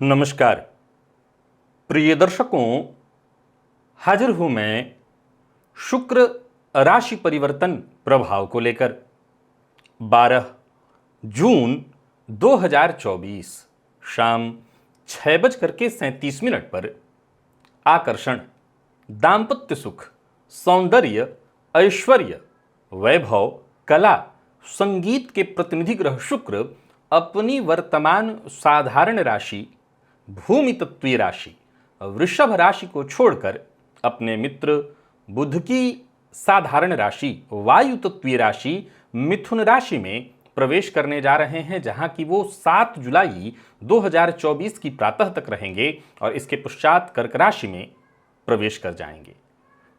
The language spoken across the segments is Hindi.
नमस्कार प्रिय दर्शकों, हाजिर हूं मैं शुक्र राशि परिवर्तन प्रभाव को लेकर। 12 जून 2024 शाम 6:37 पर आकर्षण, दाम्पत्य सुख, सौंदर्य, ऐश्वर्य, वैभव, कला, संगीत के प्रतिनिधि ग्रह शुक्र अपनी वर्तमान साधारण राशि भूमि तत्वीय राशि वृषभ राशि को छोड़कर अपने मित्र बुध की साधारण राशि वायु तत्वीय राशि मिथुन राशि में प्रवेश करने जा रहे हैं, जहां की वो 7 जुलाई 2024 की प्रातः तक रहेंगे और इसके पश्चात कर्क राशि में प्रवेश कर जाएंगे।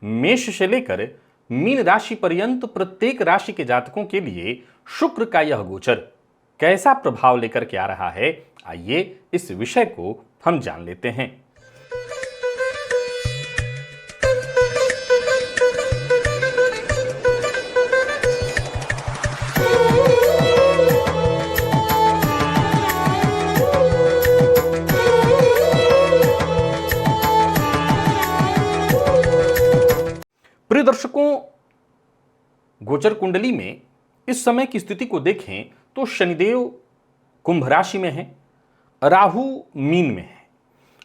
मेष से लेकर मीन राशि पर्यंत प्रत्येक राशि के जातकों के लिए शुक्र का यह गोचर कैसा प्रभाव लेकर के आ रहा है, आइए इस विषय को हम जान लेते हैं। प्रिय दर्शकों, गोचर कुंडली में इस समय की स्थिति को देखें तो शनिदेव कुंभ राशि में है, राहु मीन में है।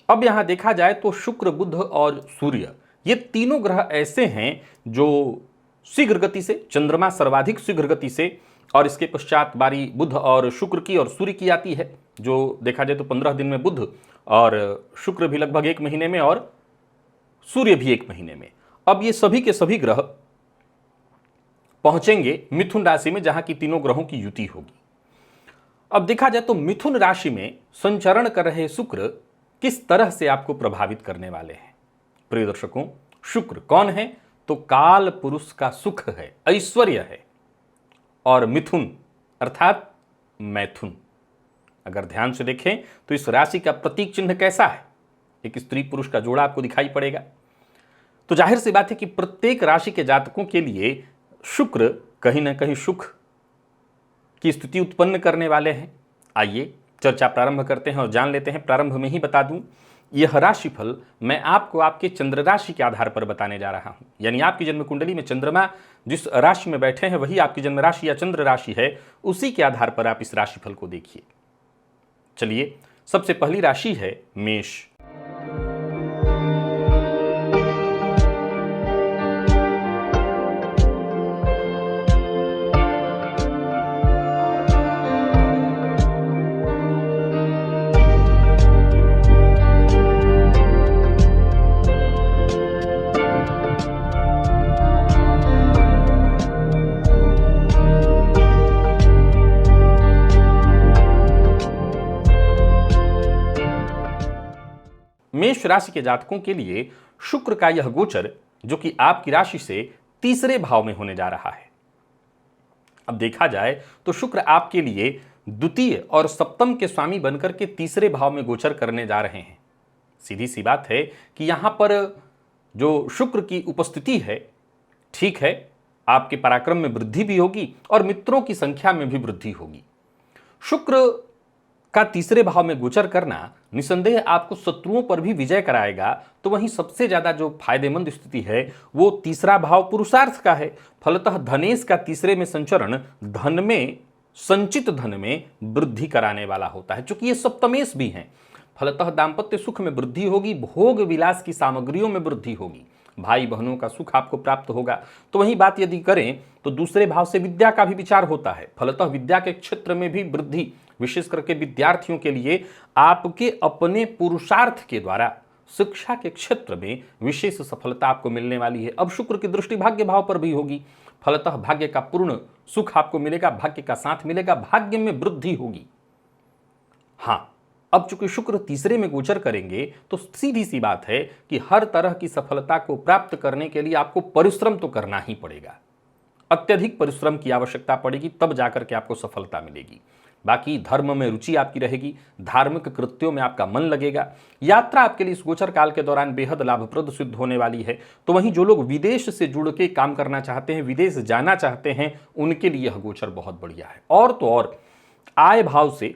अब यहां देखा जाए तो शुक्र, बुध और सूर्य ये तीनों ग्रह ऐसे हैं जो शीघ्र गति से, चंद्रमा सर्वाधिक शीघ्र गति से, और इसके पश्चात बारी बुध और शुक्र की और सूर्य की आती है, जो देखा जाए तो 15 दिन में बुध और शुक्र भी लगभग 1 महीने में और सूर्य भी 1 महीने में। अब ये सभी के सभी ग्रह पहुंचेंगे मिथुन राशि में, जहां की तीनों ग्रहों की युति होगी। अब देखा जाए तो मिथुन राशि में संचरण कर रहे शुक्र किस तरह से आपको प्रभावित करने वाले हैं। प्रिय दर्शकों, शुक्र कौन है? तो काल पुरुष का सुख है, ऐश्वर्य है, और मिथुन अर्थात मैथुन। अगर ध्यान से देखें तो इस राशि का प्रतीक चिन्ह कैसा है? एक स्त्री पुरुष का जोड़ा आपको दिखाई पड़ेगा। तो जाहिर सी बात है कि प्रत्येक राशि के जातकों के लिए शुक्र कहीं ना कहीं सुख की स्थिति उत्पन्न करने वाले हैं। आइए चर्चा प्रारंभ करते हैं और जान लेते हैं। प्रारंभ में ही बता दूं, यह राशिफल मैं आपको आपके चंद्र राशि के आधार पर बताने जा रहा हूं। यानी आपकी जन्म कुंडली में चंद्रमा जिस राशि में बैठे हैं वही आपकी जन्म राशि या चंद्र राशि है, उसी के आधार पर आप इस राशिफल को देखिए। चलिए, सबसे पहली राशि है मेष। मेष राशि के जातकों के लिए शुक्र का यह गोचर, जो कि आपकी राशि से तीसरे भाव में होने जा रहा है। अब देखा जाए तो शुक्र आपके लिए द्वितीय और सप्तम के स्वामी बनकर के तीसरे भाव में गोचर करने जा रहे हैं। सीधी सी बात है कि यहां पर जो शुक्र की उपस्थिति है, ठीक है, आपके पराक्रम में वृद्धि भी होगी और मित्रों की संख्या में भी वृद्धि होगी। शुक्र का तीसरे भाव में गोचर करना निसंदेह आपको शत्रुओं पर भी विजय कराएगा। तो वहीं सबसे ज्यादा जो फायदेमंद स्थिति है वो तीसरा भाव पुरुषार्थ का है। फलतः धनेश का तीसरे में संचरण धन में, संचित धन में वृद्धि कराने वाला होता है। चूंकि ये सप्तमेश भी हैं, फलतः दाम्पत्य सुख में वृद्धि होगी, भोग विलास की सामग्रियों में वृद्धि होगी, भाई बहनों का सुख आपको प्राप्त होगा। तो वहीं बात यदि करें तो दूसरे भाव से विद्या का भी विचार होता है। फलतः विद्या के क्षेत्र में भी वृद्धि, विशेष करके विद्यार्थियों के लिए आपके अपने पुरुषार्थ के द्वारा शिक्षा के क्षेत्र में विशेष सफलता आपको मिलने वाली है। अब शुक्र की दृष्टि भाग्य भाव पर भी होगी, फलतः भाग्य का पूर्ण सुख आपको मिलेगा, भाग्य का साथ मिलेगा, भाग्य में वृद्धि होगी। हाँ, अब चूंकि शुक्र तीसरे में गोचर करेंगे तो सीधी सी बात है कि हर तरह की सफलता को प्राप्त करने के लिए आपको परिश्रम तो करना ही पड़ेगा। अत्यधिक परिश्रम की आवश्यकता पड़ेगी, तब जाकर के आपको सफलता मिलेगी। बाकी धर्म में रुचि आपकी रहेगी, धार्मिक कृत्यों में आपका मन लगेगा। यात्रा आपके लिए इस गोचर काल के दौरान बेहद लाभप्रद सिद्ध होने वाली है। तो वहीं जो लोग विदेश से जुड़ के काम करना चाहते हैं, विदेश जाना चाहते हैं, उनके लिए यह गोचर बहुत बढ़िया है। और तो और आय भाव से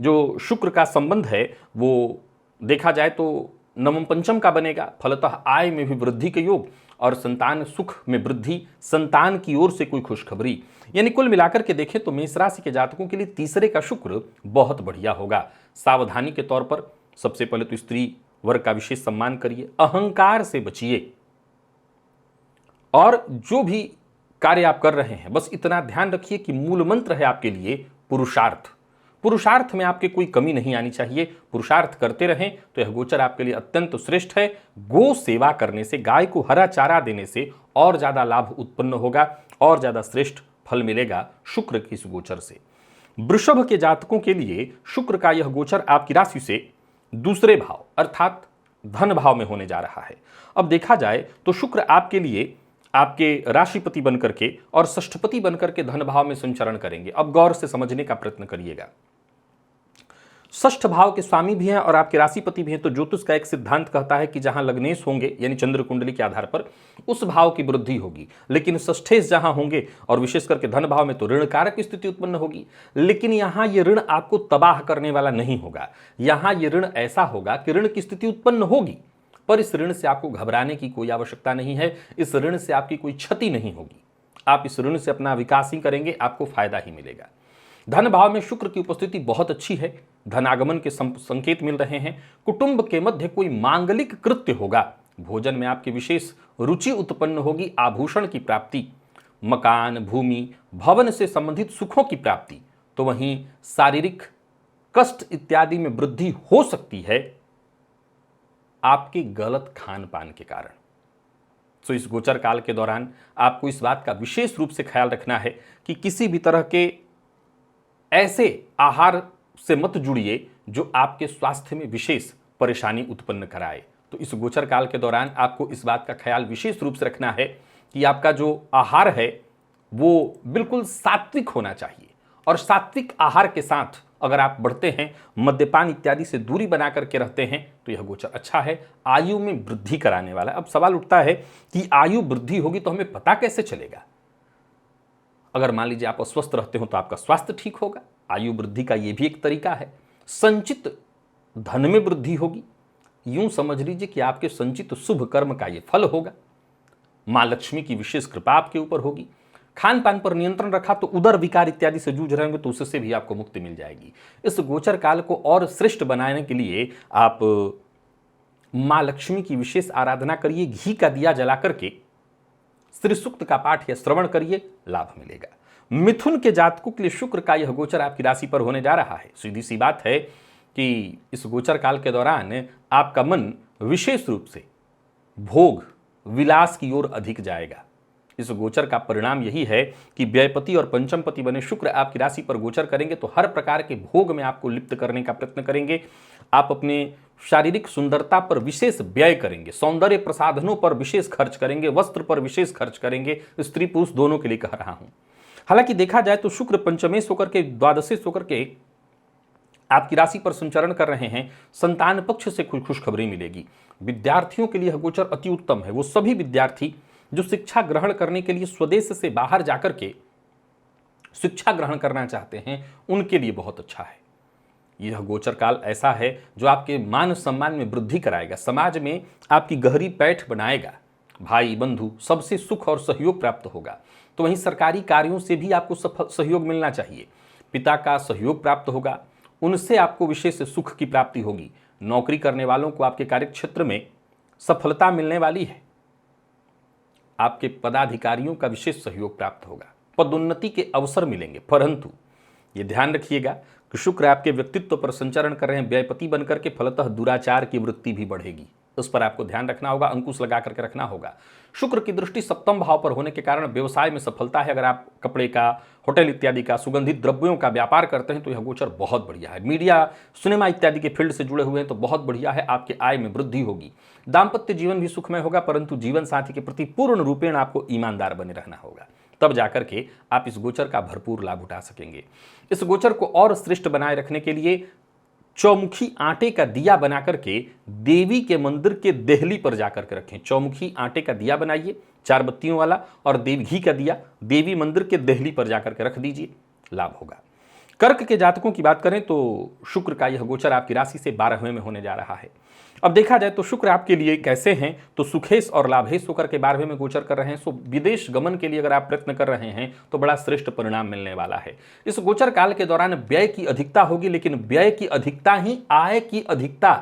जो शुक्र का संबंध है वो देखा जाए तो नवम पंचम का बनेगा, फलतः आय में भी वृद्धि के योग और संतान सुख में वृद्धि, संतान की ओर से कोई खुशखबरी। यानी कुल मिलाकर के देखें तो मेष राशि के जातकों के लिए तीसरे का शुक्र बहुत बढ़िया होगा। सावधानी के तौर पर सबसे पहले तो स्त्री वर्ग का विशेष सम्मान करिए, अहंकार से बचिए, और जो भी कार्य आप कर रहे हैं बस इतना ध्यान रखिए कि मूल मंत्र है आपके लिए पुरुषार्थ। पुरुषार्थ में आपके कोई कमी नहीं आनी चाहिए, पुरुषार्थ करते रहें तो यह गोचर आपके लिए अत्यंत श्रेष्ठ है। गो सेवा करने से, गाय को हरा चारा देने से और ज्यादा लाभ उत्पन्न होगा और ज्यादा श्रेष्ठ फल मिलेगा शुक्र के इस गोचर से। वृषभ के जातकों के लिए शुक्र का यह गोचर आपकी राशि से दूसरे भाव अर्थात धन भाव में होने जा रहा है। अब देखा जाए तो शुक्र आपके लिए आपके राशिपति बनकर के और षष्ठपति बनकर के धन भाव में संचरण करेंगे। अब गौर से समझने का प्रयत्न करिएगा। षष्ठ भाव के स्वामी भी हैं और आपके राशिपति भी हैं, तो ज्योतिष का एक सिद्धांत कहता है कि जहां लग्नेश होंगे यानी चंद्र कुंडली के आधार पर उस भाव की वृद्धि होगी, लेकिन षष्ठेश जहां होंगे और विशेष करके धन भाव में तो ऋण कारक स्थिति उत्पन्न होगी। लेकिन यहां ये ऋण आपको तबाह करने वाला नहीं होगा, यहां ये ऋण ऐसा होगा कि ऋण की स्थिति उत्पन्न होगी पर इस ऋण से आपको घबराने की कोई आवश्यकता नहीं है, इस ऋण से आपकी कोई क्षति नहीं होगी। आप इस ऋण से अपना विकास ही करेंगे, आपको फायदा ही मिलेगा। धन भाव में शुक्र की उपस्थिति बहुत अच्छी है, धनागमन के संकेत मिल रहे हैं। कुटुंब के मध्य कोई मांगलिक कृत्य होगा, भोजन में आपकी विशेष रुचि उत्पन्न होगी, आभूषण की प्राप्ति, मकान, भूमि, भवन से संबंधित सुखों की प्राप्ति, तो वहीं शारीरिक कष्ट इत्यादि में वृद्धि हो सकती है आपके गलत खान पान के कारण। तो इस गोचर काल के दौरान आपको इस बात का विशेष रूप से ख्याल रखना है कि किसी भी तरह के ऐसे आहार से मत जुड़िए जो आपके स्वास्थ्य में विशेष परेशानी उत्पन्न कराए। तो इस गोचर काल के दौरान आपको इस बात का ख्याल विशेष रूप से रखना है कि आपका जो आहार है वो बिल्कुल सात्विक होना चाहिए, और सात्विक आहार के साथ अगर आप बढ़ते हैं, मद्यपान इत्यादि से दूरी बना करके रहते हैं तो यह गोचर अच्छा है, आयु में वृद्धि कराने वाला है। अब सवाल उठता है कि आयु वृद्धि होगी तो हमें पता कैसे चलेगा? अगर मान लीजिए आप अस्वस्थ रहते हो तो आपका स्वास्थ्य ठीक होगा, आयु वृद्धि का यह भी एक तरीका है। संचित धन में वृद्धि होगी, यूं समझ लीजिए कि आपके संचित शुभ कर्म का यह फल होगा। मां लक्ष्मी की विशेष कृपा आपके ऊपर होगी। खान पान पर नियंत्रण रखा तो उदर विकार इत्यादि से जूझ रहे होंगे तो उससे भी आपको मुक्ति मिल जाएगी। इस गोचर काल को और श्रेष्ठ बनाने के लिए आप मां लक्ष्मी की विशेष आराधना करिए, घी का दिया जला करके श्री सूक्त का पाठ या श्रवण करिए, लाभ मिलेगा। मिथुन के जातकों के लिए शुक्र का यह गोचर आपकी राशि पर होने जा रहा है। सीधी सी बात है कि इस गोचर काल के दौरान आपका मन विशेष रूप से भोग विलास की ओर अधिक जाएगा। इस गोचर का परिणाम यही है कि व्ययपति और पंचमपति बने शुक्र आपकी राशि पर गोचर करेंगे तो हर प्रकार के भोग में आपको लिप्त करने का प्रयत्न करेंगे। आप अपने शारीरिक सुंदरता पर विशेष व्यय करेंगे, सौंदर्य प्रसाधनों पर विशेष खर्च करेंगे, वस्त्र पर विशेष खर्च करेंगे। स्त्री पुरुष दोनों के लिए कह रहा हूं। हालांकि देखा जाए तो शुक्र पंचमेश होकर के, द्वादशेश होकर के आपकी राशि पर संचरण कर रहे हैं, संतान पक्ष से खुशखबरी मिलेगी। विद्यार्थियों के लिए यह गोचर अति उत्तम है। वो सभी विद्यार्थी जो शिक्षा ग्रहण करने के लिए स्वदेश से बाहर जाकर के शिक्षा ग्रहण करना चाहते हैं उनके लिए बहुत अच्छा है। यह गोचर काल ऐसा है जो आपके मान सम्मान में वृद्धि कराएगा, समाज में आपकी गहरी पैठ बनाएगा, भाई बंधु सबसे सुख और सहयोग प्राप्त होगा। तो वहीं सरकारी कार्यों से भी आपको सहयोग मिलना चाहिए, पिता का सहयोग प्राप्त होगा, उनसे आपको विशेष सुख की प्राप्ति होगी। नौकरी करने वालों को आपके कार्यक्षेत्र में सफलता मिलने वाली है, आपके पदाधिकारियों का विशेष सहयोग प्राप्त होगा, पदोन्नति के अवसर मिलेंगे। परंतु ये ध्यान रखिएगा कि शुक्र आपके व्यक्तित्व पर संचरण कर रहे हैं व्ययपति बनकर के, फलतः दुराचार की वृत्ति भी बढ़ेगी। उस पर आपको ध्यान रखना होगा, अंकुश लगा करके रखना होगा। शुक्र की दृष्टि सप्तम भाव पर होने के कारण व्यवसाय में सफलता है। अगर आप कपड़े का, होटल इत्यादि का, सुगंधित द्रव्यों का व्यापार करते हैं तो यह गोचर बहुत बढ़िया है। मीडिया, सिनेमा इत्यादि के फील्ड से जुड़े हुए हैं तो बहुत बढ़िया है, आपके आय में वृद्धि होगी। दाम्पत्य जीवन भी सुखमय होगा, परंतु जीवन साथी के प्रति पूर्ण रूपेण आपको ईमानदार बने रहना होगा, तब जाकर के आप इस गोचर का भरपूर लाभ उठा सकेंगे। इस गोचर को और श्रेष्ठ बनाए रखने के लिए चौमुखी आटे का दिया बना करके देवी के मंदिर के देहली पर जाकर के रखें। चौमुखी आटे का दिया बनाइए 4 बत्तियों वाला और घी का दिया देवी मंदिर के देहली पर जाकर के रख दीजिए, लाभ होगा। कर्क के जातकों की बात करें तो शुक्र का यह गोचर आपकी राशि से 12वें में होने जा रहा है। अब देखा जाए तो शुक्र आपके लिए कैसे हैं, तो सुखेश और लाभेश होकर के 12वें में गोचर कर रहे हैं। सो विदेश गमन के लिए अगर आप प्रयत्न कर रहे हैं तो बड़ा श्रेष्ठ परिणाम मिलने वाला है। इस गोचर काल के दौरान व्यय की अधिकता होगी, लेकिन व्यय की अधिकता ही आय की अधिकता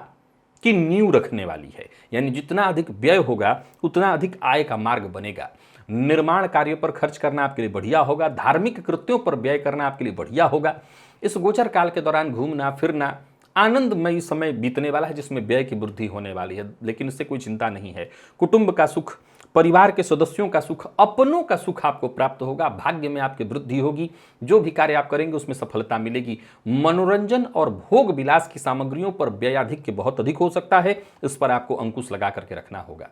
की नींव रखने वाली है। यानी जितना अधिक व्यय होगा उतना अधिक आय का मार्ग बनेगा। निर्माण कार्यों पर खर्च करना आपके लिए बढ़िया होगा, धार्मिक कृत्यों पर व्यय करना आपके लिए बढ़िया होगा। इस गोचर काल के दौरान घूमना फिरना आनंदमयी समय बीतने वाला है, जिसमें व्यय की वृद्धि होने वाली है, लेकिन इससे कोई चिंता नहीं है। कुटुंब का सुख, परिवार के सदस्यों का सुख, अपनों का सुख आपको प्राप्त होगा। भाग्य में आपकी वृद्धि होगी, जो भी कार्य आप करेंगे उसमें सफलता मिलेगी। मनोरंजन और भोग विलास की सामग्रियों पर व्ययाधिक्य बहुत अधिक हो सकता है, इस पर आपको अंकुश लगा करके रखना होगा।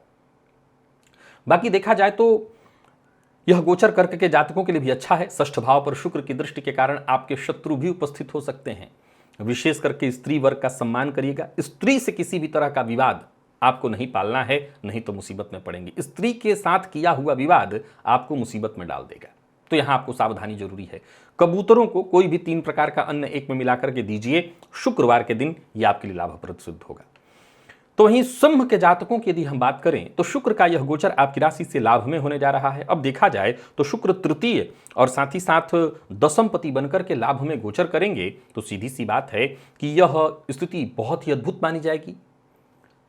बाकी देखा जाए तो यह गोचर कर्क के जातकों के लिए भी अच्छा है। षष्ठ भाव पर शुक्र की दृष्टि के कारण आपके शत्रु भी उपस्थित हो सकते हैं। विशेष करके स्त्री वर्ग का सम्मान करिएगा। स्त्री से किसी भी तरह का विवाद आपको नहीं पालना है, नहीं तो मुसीबत में पड़ेंगे। स्त्री के साथ किया हुआ विवाद आपको मुसीबत में डाल देगा, तो यहां आपको सावधानी जरूरी है। कबूतरों को कोई भी 3 प्रकार का अन्न एक में मिलाकर के दीजिए शुक्रवार के दिन, यह आपके लिए लाभप्रद सिद्ध होगा। तो वहीं सिंह के जातकों की यदि हम बात करें तो शुक्र का यह गोचर आपकी राशि से लाभ में होने जा रहा है। अब देखा जाए तो शुक्र तृतीय और साथ ही साथ दशम पति बनकर के लाभ में गोचर करेंगे, तो सीधी सी बात है कि यह स्थिति बहुत ही अद्भुत मानी जाएगी।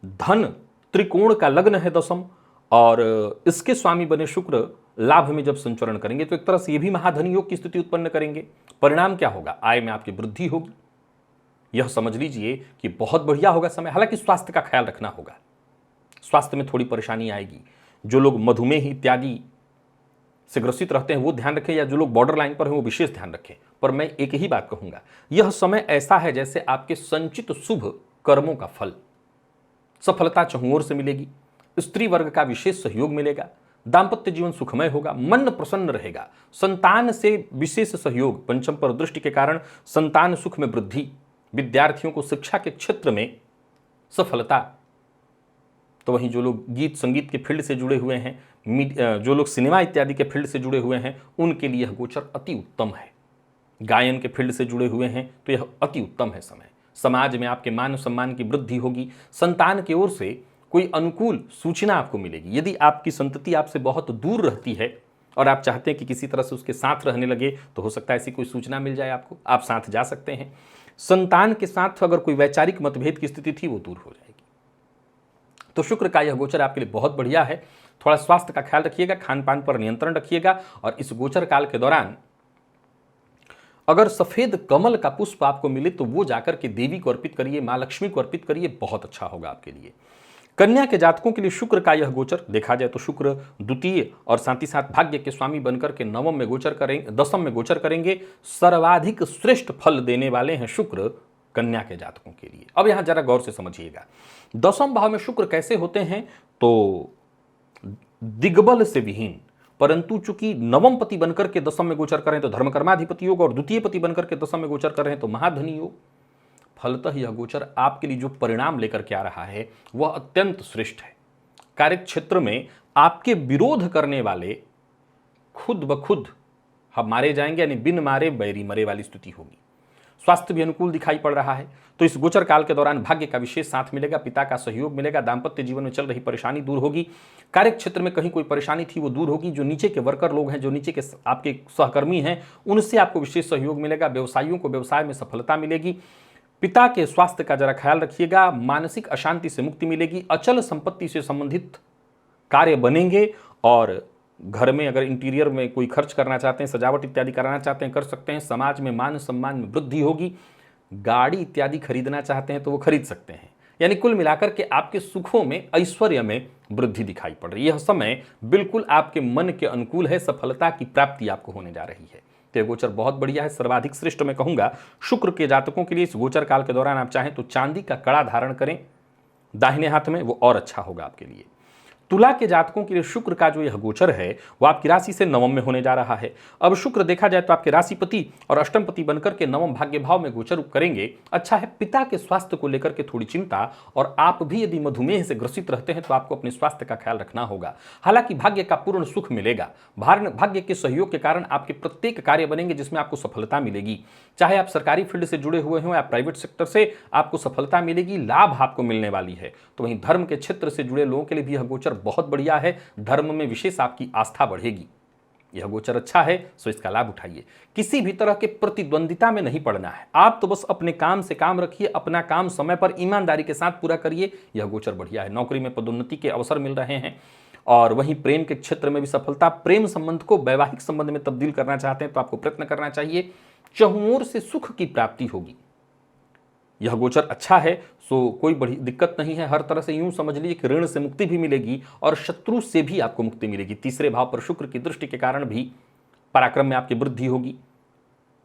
धन त्रिकोण का लग्न है दशम, और इसके स्वामी बने शुक्र लाभ में जब संचरण करेंगे तो एक तरह से यह भी महाधनी योग की स्थिति उत्पन्न करेंगे। परिणाम क्या होगा? आय में आपकी वृद्धि होगी। यह समझ लीजिए कि बहुत बढ़िया होगा समय। हालांकि स्वास्थ्य का ख्याल रखना होगा, स्वास्थ्य में थोड़ी परेशानी आएगी। जो लोग मधुमेह इत्यादि से ग्रसित रहते हैं वो ध्यान रखें, या जो लोग बॉर्डर लाइन पर हैं वो विशेष ध्यान रखें। पर मैं एक ही बात कहूंगा, यह समय ऐसा है जैसे आपके संचित शुभ कर्मों का फल। सफलता चहुं ओर से मिलेगी, स्त्री वर्ग का विशेष सहयोग मिलेगा, दाम्पत्य जीवन सुखमय होगा, मन प्रसन्न रहेगा, संतान से विशेष सहयोग, पंचम पर दृष्टि के कारण संतान सुख में वृद्धि, विद्यार्थियों को शिक्षा के क्षेत्र में सफलता। तो वहीं जो लोग गीत संगीत के फील्ड से जुड़े हुए हैं, जो लोग सिनेमा इत्यादि के फील्ड से जुड़े हुए हैं, उनके लिए यह गोचर अति उत्तम है। गायन के फील्ड से जुड़े हुए हैं तो यह अति उत्तम है समय। समाज में आपके मान सम्मान की वृद्धि होगी। संतान की ओर से कोई अनुकूल सूचना आपको मिलेगी। यदि आपकी संतति आपसे बहुत दूर रहती है और आप चाहते हैं कि किसी तरह से उसके साथ रहने लगे, तो हो सकता है ऐसी कोई सूचना मिल जाए आपको, आप साथ जा सकते हैं। संतान के साथ अगर कोई वैचारिक मतभेद की स्थिति थी वो दूर हो जाएगी। तो शुक्र का यह गोचर आपके लिए बहुत बढ़िया है। थोड़ा स्वास्थ्य का ख्याल रखिएगा, खान पान पर नियंत्रण रखिएगा, और इस गोचर काल के दौरान अगर सफेद कमल का पुष्प आपको मिले तो वो जाकर के देवी को अर्पित करिए, मां लक्ष्मी को अर्पित करिए, बहुत अच्छा होगा आपके लिए। कन्या के जातकों के लिए शुक्र का यह गोचर देखा जाए तो शुक्र द्वितीय और साथ ही साथ भाग्य के स्वामी बनकर के नवम में गोचर करेंगे, दशम में गोचर करेंगे। सर्वाधिक श्रेष्ठ फल देने वाले हैं शुक्र कन्या के जातकों के लिए। अब यहां जरा गौर से समझिएगा, दशम भाव में शुक्र कैसे होते हैं, तो दिग्बल से विहीन, परंतु चूंकि नवम पति बनकर के दशम में गोचर करें तो धर्मकर्माधिपति योग, और द्वितीय पति बनकर के दशम में गोचर करें तो महाधनी योग। फलतः यह गोचर आपके लिए जो परिणाम लेकर के आ रहा है वह अत्यंत श्रेष्ठ है। कार्य क्षेत्र में आपके विरोध करने वाले खुद ब खुद हम मारे जाएंगे, यानी बिन मारे बैरी मरे वाली स्थिति होगी। स्वास्थ्य भी अनुकूल दिखाई पड़ रहा है। तो इस गोचर काल के दौरान भाग्य का विशेष साथ मिलेगा, पिता का सहयोग मिलेगा, दाम्पत्य जीवन में चल रही परेशानी दूर होगी, कार्य क्षेत्र में कहीं कोई परेशानी थी वो दूर होगी। जो नीचे के वर्कर लोग हैं, जो नीचे के आपके सहकर्मी हैं, उनसे आपको विशेष सहयोग मिलेगा। व्यवसायियों को व्यवसाय में सफलता मिलेगी। पिता के स्वास्थ्य का जरा ख्याल रखिएगा। मानसिक अशांति से मुक्ति मिलेगी। अचल संपत्ति से संबंधित कार्य बनेंगे, और घर में अगर इंटीरियर में कोई खर्च करना चाहते हैं, सजावट इत्यादि कराना चाहते हैं, कर सकते हैं। समाज में मान सम्मान में वृद्धि होगी। गाड़ी इत्यादि खरीदना चाहते हैं तो वो खरीद सकते हैं। यानी कुल मिलाकर के आपके सुखों में, ऐश्वर्य में वृद्धि दिखाई पड़ रही है। यह समय बिल्कुल आपके मन के अनुकूल है। सफलता की प्राप्ति आपको होने जा रही है। तो गोचर बहुत बढ़िया है, सर्वाधिक श्रेष्ठ मैं कहूंगा शुक्र के जातकों के लिए। इस गोचर काल के दौरान आप चाहें तो चांदी का कड़ा धारण करें दाहिने हाथ में, वो और अच्छा होगा आपके लिए। तुला के जातकों के लिए शुक्र का जो यह गोचर है वो आपकी राशि से नवम में होने जा रहा है। अब शुक्र देखा जाए तो आपके राशिपति और अष्टमपति बनकर के नवम भाग्य भाव में गोचर करेंगे। अच्छा है, पिता के स्वास्थ्य को लेकर के थोड़ी चिंता, और आप भी यदि मधुमेह से ग्रसित रहते हैं तो आपको अपने स्वास्थ्य का ख्याल रखना होगा। हालांकि भाग्य का पूर्ण सुख मिलेगा। भाग्य के सहयोग के कारण आपके प्रत्येक कार्य बनेंगे जिसमें आपको सफलता मिलेगी। चाहे आप सरकारी फील्ड से जुड़े हुए हों या प्राइवेट सेक्टर से, आपको सफलता मिलेगी, लाभ आपको मिलने वाली है। तो वहीं धर्म के क्षेत्र से जुड़े लोगों के लिए भी यह गोचर बहुत बढ़िया है। धर्म में विशेष आपकी आस्था बढ़ेगी। यह गोचर अच्छा है, सो इसका लाभ उठाइए। किसी भी तरह के प्रतिद्वंदिता में नहीं पड़ना है। आप तो बस अपने काम से काम रखिए, अपना काम समय पर ईमानदारी के साथ पूरा करिए। यह गोचर बढ़िया है। नौकरी में पदोन्नति के अवसर मिल रहे हैं, और वहीं प्रेम के क्षेत्र में भी सफलता। प्रेम संबंध को वैवाहिक संबंध में तब्दील करना चाहते हैं तो आपको प्रयत्न करना चाहिए। चहुं ओर से सुख की प्राप्ति होगी। यह गोचर अच्छा है, सो कोई बड़ी दिक्कत नहीं है। हर तरह से यूं समझ लीजिए कि ऋण से मुक्ति भी मिलेगी और शत्रु से भी आपको मुक्ति मिलेगी। तीसरे भाव पर शुक्र की दृष्टि के कारण भी पराक्रम में आपकी वृद्धि होगी।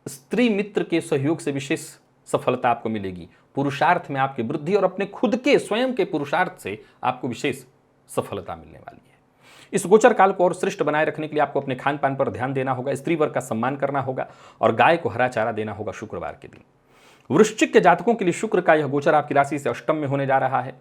स्त्री मित्र के सहयोग से विशेष सफलता आपको मिलेगी। पुरुषार्थ में आपकी वृद्धि और अपने खुद के स्वयं के पुरुषार्थ से आपको विशेष सफलता मिलने वाली है। इस गोचर काल को और श्रेष्ठ बनाए रखने के लिए आपको अपने खान पान पर ध्यान देना होगा, स्त्री वर्ग का सम्मान करना होगा और गाय को हरा चारा देना होगा शुक्रवार के दिन। वृश्चिक के जातकों के लिए शुक्र का यह गोचर आपकी राशि से अष्टम में होने जा रहा है।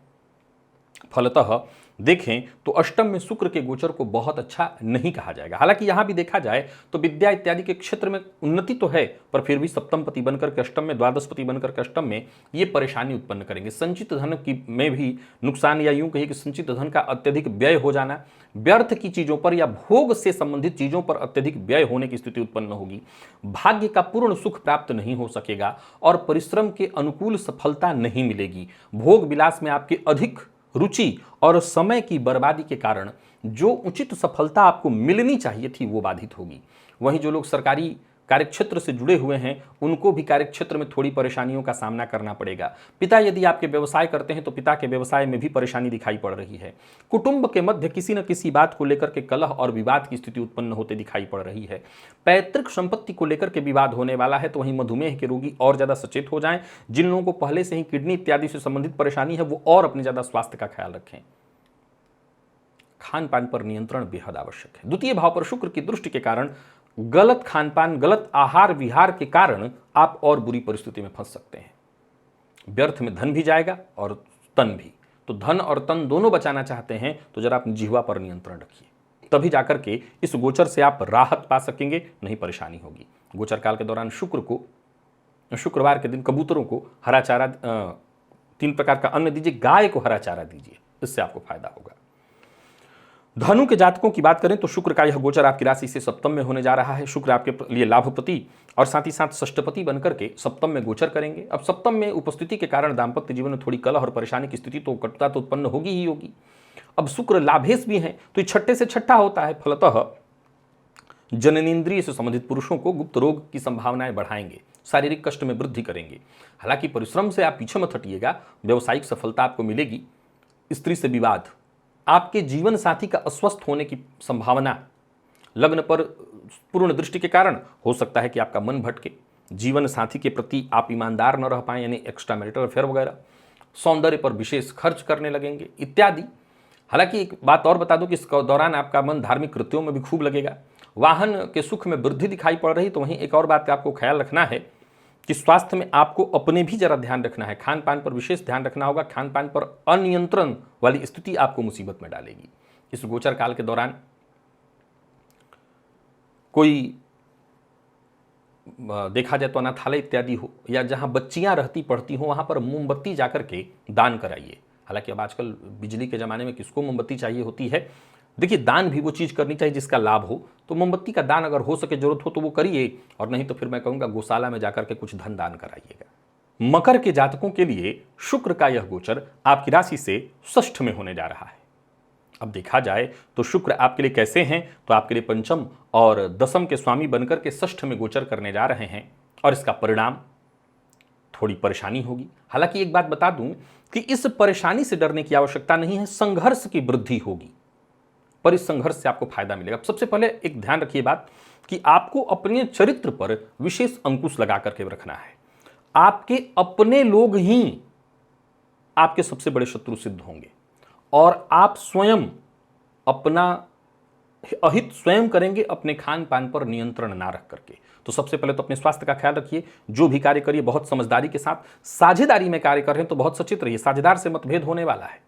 फलतः देखें तो अष्टम में शुक्र के गोचर को बहुत अच्छा नहीं कहा जाएगा। हालांकि यहां भी देखा जाए तो विद्या इत्यादि के क्षेत्र में उन्नति तो है, पर फिर भी सप्तमपति बनकर के अष्टम में, द्वादशपति बनकर के अष्टम में ये परेशानी उत्पन्न करेंगे। संचित धन की में भी नुकसान, या यूं कहिए कि संचित धन का अत्यधिक व्यय हो जाना, व्यर्थ की चीजों पर या भोग से संबंधित चीजों पर अत्यधिक व्यय होने की स्थिति उत्पन्न होगी। भाग्य का पूर्ण सुख प्राप्त नहीं हो सकेगा और परिश्रम के अनुकूल सफलता नहीं मिलेगी। भोग विलास में आपके अधिक रुचि और समय की बर्बादी के कारण जो उचित सफलता आपको मिलनी चाहिए थी वो बाधित होगी। वहीं जो लोग सरकारी कार्यक्षेत्र से जुड़े हुए हैं उनको भी कार्यक्षेत्र में थोड़ी परेशानियों का सामना करना पड़ेगा। पिता यदि आपके व्यवसाय करते हैं तो पिता के व्यवसाय में भी परेशानी दिखाई पड़ रही है। कुटुंब के मध्य किसी न किसी बात को लेकर के कलह और विवाद की स्थिति उत्पन्न होते दिखाई पड़ रही है। पैतृक संपत्ति को लेकर के विवाद होने वाला है। तो वहीं मधुमेह के रोगी और ज्यादा सचेत हो जाएं। जिन लोगों को पहले से ही किडनी इत्यादि से संबंधित परेशानी है वो और अपने ज्यादा स्वास्थ्य का ख्याल रखें। खान पान पर नियंत्रण बेहद आवश्यक है। द्वितीय भाव पर शुक्र की दृष्टि के कारण गलत खान पान, गलत आहार विहार के कारण आप और बुरी परिस्थिति में फंस सकते हैं। व्यर्थ में धन भी जाएगा और तन भी। तो धन और तन दोनों बचाना चाहते हैं तो जरा अपनी जिह्वा पर नियंत्रण रखिए, तभी जाकर के इस गोचर से आप राहत पा सकेंगे, नहीं परेशानी होगी। गोचर काल के दौरान शुक्रवार के दिन कबूतरों को हरा चारा, 3 प्रकार का अन्न दीजिए, गाय को हरा चारा दीजिए, इससे आपको फायदा होगा। धनु के जातकों की बात करें तो शुक्र का यह गोचर आपकी राशि से सप्तम में होने जा रहा है। शुक्र आपके लिए लाभपति और साथ ही साथ षष्ठपति बनकर के सप्तम में गोचर करेंगे। अब सप्तम में उपस्थिति के कारण दाम्पत्य जीवन में थोड़ी कलह और परेशानी की स्थिति तो, कटुता तो उत्पन्न होगी ही होगी। अब शुक्र लाभेश भी हैं तो ये छठे से छठा होता है। फलतः जननेंद्रिय से संबंधित पुरुषों को गुप्त रोग की संभावनाएं बढ़ाएंगे, शारीरिक कष्ट में वृद्धि करेंगे। हालांकि परिश्रम से आप पीछे मत हटिएगा, व्यावसायिक सफलता आपको मिलेगी। स्त्री से विवाद, आपके जीवन साथी का अस्वस्थ होने की संभावना, लग्न पर पूर्ण दृष्टि के कारण हो सकता है कि आपका मन भटके, जीवन साथी के प्रति आप ईमानदार न रह पाएं, यानी एक्स्ट्रा मैरिटल अफेयर वगैरह, सौंदर्य पर विशेष खर्च करने लगेंगे इत्यादि। हालांकि एक बात और बता दूं कि इस दौरान आपका मन धार्मिक कृत्यों में भी खूब लगेगा। वाहन के सुख में वृद्धि दिखाई पड़ रही। तो वहीं एक और बात का आपको ख्याल रखना है कि स्वास्थ्य में आपको अपने भी जरा ध्यान रखना है। खान पान पर विशेष ध्यान रखना होगा। खान पान पर अनियंत्रण वाली स्थिति आपको मुसीबत में डालेगी। इस गोचर काल के दौरान कोई देखा जाए तो अनाथालय इत्यादि हो या जहां बच्चियां रहती पढ़ती हो वहां पर मोमबत्ती जाकर के दान कराइए। हालांकि अब आजकल बिजली के ज़माने में किसको मोमबत्ती चाहिए होती है। देखिए, दान भी वो चीज़ करनी चाहिए जिसका लाभ हो। तो मोमबत्ती का दान अगर हो सके, जरूरत हो तो वो करिए, और नहीं तो फिर मैं कहूँगा गौशाला में जाकर के कुछ धन दान कराइएगा। मकर के जातकों के लिए शुक्र का यह गोचर आपकी राशि से षष्ठ में होने जा रहा है। अब देखा जाए तो शुक्र आपके लिए कैसे हैं, तो आपके लिए पंचम और दसम के स्वामी बनकर के षष्ठ में गोचर करने जा रहे हैं, और इसका परिणाम थोड़ी परेशानी होगी। हालांकि एक बात बता दूं कि इस परेशानी से डरने की आवश्यकता नहीं है, संघर्ष की वृद्धि होगी, पर इस संघर्ष से आपको फायदा मिलेगा। सबसे पहले एक ध्यान रखिए बात कि आपको अपने चरित्र पर विशेष अंकुश लगा करके रखना है। आपके अपने लोग ही आपके सबसे बड़े शत्रु सिद्ध होंगे, और आप स्वयं अपना अहित स्वयं करेंगे अपने खान पान पर नियंत्रण ना रख करके। तो सबसे पहले तो अपने स्वास्थ्य का ख्याल रखिए, जो भी कार्य करिए बहुत समझदारी के साथ। साझेदारी में कार्य कर रहे हैं तो बहुत सचेत रहिए, साझेदार से मतभेद होने वाला है।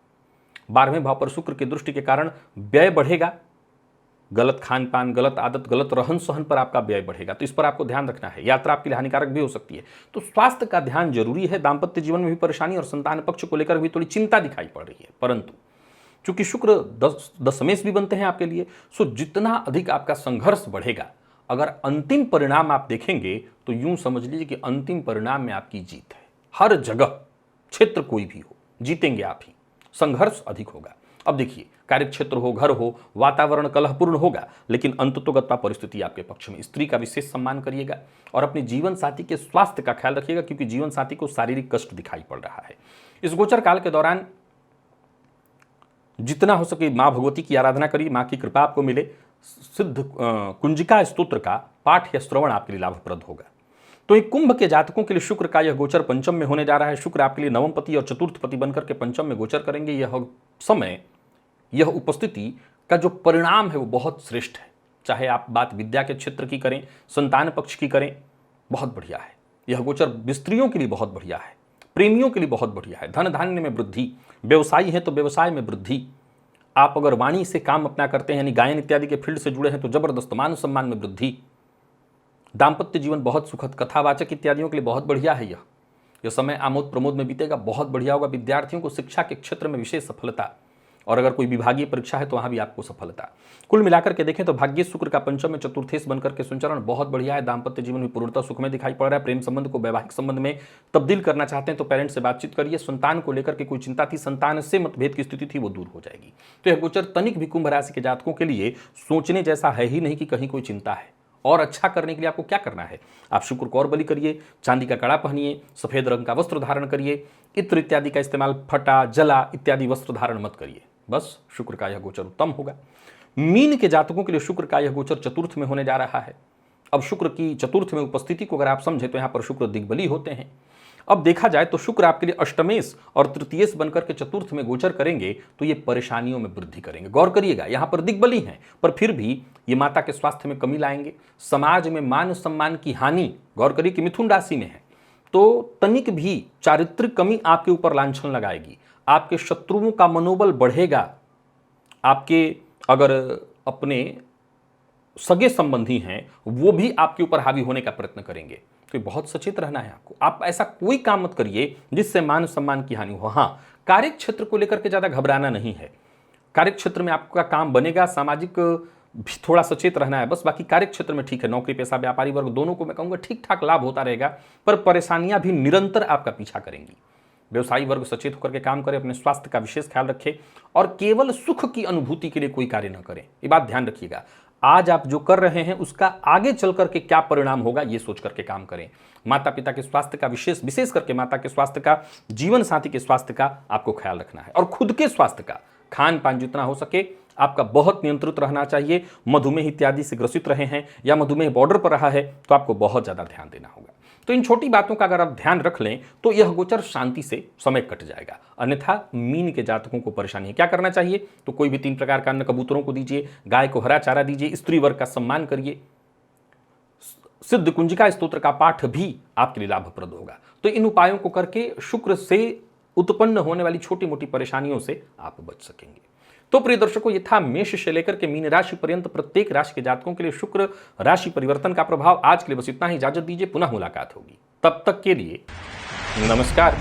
12वें भाव पर शुक्र की दृष्टि के कारण व्यय बढ़ेगा, गलत खान पान, गलत आदत, गलत रहन सहन पर आपका व्यय बढ़ेगा, तो इस पर आपको ध्यान रखना है। यात्रा आपके लिए हानिकारक भी हो सकती है, तो स्वास्थ्य का ध्यान जरूरी है। दाम्पत्य जीवन में भी परेशानी और संतान पक्ष को लेकर भी थोड़ी चिंता दिखाई पड़ रही है, परंतु चूंकि शुक्र दशमेश भी बनते हैं आपके लिए, सो जितना अधिक आपका संघर्ष बढ़ेगा, अगर अंतिम परिणाम आप देखेंगे तो यूं समझ लीजिए कि अंतिम परिणाम में आपकी जीत है। हर जगह, क्षेत्र कोई भी हो, जीतेंगे आप ही। संघर्ष अधिक होगा। अब देखिए, कार्यक्षेत्र हो, घर हो, वातावरण कलहपूर्ण होगा, लेकिन अंततोगत्वा परिस्थिति आपके पक्ष में। स्त्री का विशेष सम्मान करिएगा और अपने जीवन साथी के स्वास्थ्य का ख्याल रखिएगा, क्योंकि जीवन साथी को शारीरिक कष्ट दिखाई पड़ रहा है। इस गोचर काल के दौरान जितना हो सके मां भगवती की आराधना करिए, मां की कृपा आपको मिले। सिद्ध कुंजिका स्तोत्र का पाठ या श्रवण आपके लिए लाभप्रद होगा। तो एक कुंभ के जातकों के लिए शुक्र का यह गोचर पंचम में होने जा रहा है। शुक्र आपके लिए नवम पति और चतुर्थ पति बनकर के पंचम में गोचर करेंगे। यह समय, यह उपस्थिति का जो परिणाम है वो बहुत श्रेष्ठ है। चाहे आप बात विद्या के क्षेत्र की करें, संतान पक्ष की करें, बहुत बढ़िया है। यह गोचर स्त्रियों के लिए बहुत बढ़िया है, प्रेमियों के लिए बहुत बढ़िया है। धन धान्य में वृद्धि, व्यवसायी है तो व्यवसाय में वृद्धि। आप अगर वाणी से काम अपना करते हैं, यानी गायन इत्यादि के फील्ड से जुड़े हैं, तो जबरदस्त मान सम्मान में वृद्धि। दाम्पत्य जीवन बहुत सुखद, कथावाचक इत्यादियों के लिए बहुत बढ़िया है। यह समय आमोद प्रमोद में बीतेगा, बहुत बढ़िया होगा। विद्यार्थियों को शिक्षा के क्षेत्र में विशेष सफलता, और अगर कोई विभागीय परीक्षा है तो वहां भी आपको सफलता। कुल मिलाकर के देखें तो भाग्य शुक्र का पंचम में चतुर्थेश बनकर के संचरण बहुत बढ़िया है। दाम्पत्य जीवन में पूर्णतः सुख में दिखाई पड़ रहा है। प्रेम संबंध को वैवाहिक संबंध में तब्दील करना चाहते हैं तो पेरेंट्स से बातचीत करिए। संतान को लेकर के कोई चिंता थी, संतान से मतभेद की स्थिति थी, वो दूर हो जाएगी। तो यह गोचर तनिक भी कुंभ राशि के जातकों के लिए सोचने जैसा है ही नहीं कि कहीं कोई चिंता है। और अच्छा करने के लिए आपको क्या करना है, आप शुक्र को और बलि करिए, चांदी का कड़ा पहनिए, सफेद रंग का वस्त्र धारण करिए, इत्र इत्यादि का इस्तेमाल, फटा, जला इत्यादि वस्त्र धारण मत करिए। बस शुक्र का यह गोचर उत्तम होगा। मीन के जातकों के लिए शुक्र का यह गोचर चतुर्थ में होने जा रहा है। अब शुक्र की चतुर्थ में उपस्थिति को अगर आप समझे तो यहां पर शुक्र दिग्बली होते हैं। अब देखा जाए तो शुक्र आपके लिए अष्टमेश और तृतीयेश बनकर के चतुर्थ में गोचर करेंगे तो ये परेशानियों में वृद्धि करेंगे। गौर करिएगा, यहां पर दिग्बली हैं, पर फिर भी ये माता के स्वास्थ्य में कमी लाएंगे, समाज में मान सम्मान की हानि। गौर करिए कि मिथुन राशि में है तो तनिक भी चारित्रिक कमी आपके ऊपर लांछन लगाएगी। आपके शत्रुओं का मनोबल बढ़ेगा। आपके अगर अपने सगे संबंधी हैं वो भी आपके ऊपर हावी होने का प्रयत्न करेंगे, तो बहुत सचेत रहना है आपको। आप ऐसा कोई काम मत करिए जिससे मान सम्मान की हानि हो। हाँ, कार्य क्षेत्र को लेकर के ज्यादा घबराना नहीं है। कार्य क्षेत्र में आपका काम बनेगा, सामाजिक भी थोड़ा सचेत रहना है बस। बाकी कार्य क्षेत्र में ठीक है, नौकरी पेशा व्यापारी वर्ग दोनों को मैं कहूंगा ठीक ठाक लाभ होता रहेगा, पर परेशानियां भी निरंतर आपका पीछा करेंगी। व्यवसायी वर्ग सचेत होकर के काम करे, अपने स्वास्थ्य का विशेष ख्याल रखे और केवल सुख की अनुभूति के लिए कोई कार्य न करें। ये बात ध्यान रखिएगा। आज आप जो कर रहे हैं उसका आगे चल करके क्या परिणाम होगा ये सोच करके काम करें। माता पिता के स्वास्थ्य का विशेष करके माता के स्वास्थ्य का, जीवन साथी के स्वास्थ्य का आपको ख्याल रखना है और खुद के स्वास्थ्य का। खान पान जितना हो सके आपका बहुत नियंत्रित रहना चाहिए। मधुमेह इत्यादि से ग्रसित रहे हैं या मधुमेह बॉर्डर पर रहा है तो आपको बहुत ज्यादा ध्यान देना होगा। तो इन छोटी बातों का अगर आप ध्यान रख लें तो यह गोचर शांति से समय कट जाएगा। अन्यथा मीन के जातकों को परेशानी है। क्या करना चाहिए, तो कोई भी 3 प्रकार का अन्न कबूतरों को दीजिए, गाय को हरा चारा दीजिए, स्त्री वर्ग का सम्मान करिए। सिद्ध कुंजिका स्तोत्र का पाठ भी आपके लिए लाभप्रद होगा। तो इन उपायों को करके शुक्र से उत्पन्न होने वाली छोटी मोटी परेशानियों से आप बच सकेंगे। तो प्रिय दर्शकों, ये था मेष से लेकर के मीन राशि पर्यंत प्रत्येक राशि के जातकों के लिए शुक्र राशि परिवर्तन का प्रभाव। आज के लिए बस इतना ही, इजाजत दीजिए, पुनः मुलाकात होगी। तब तक के लिए नमस्कार।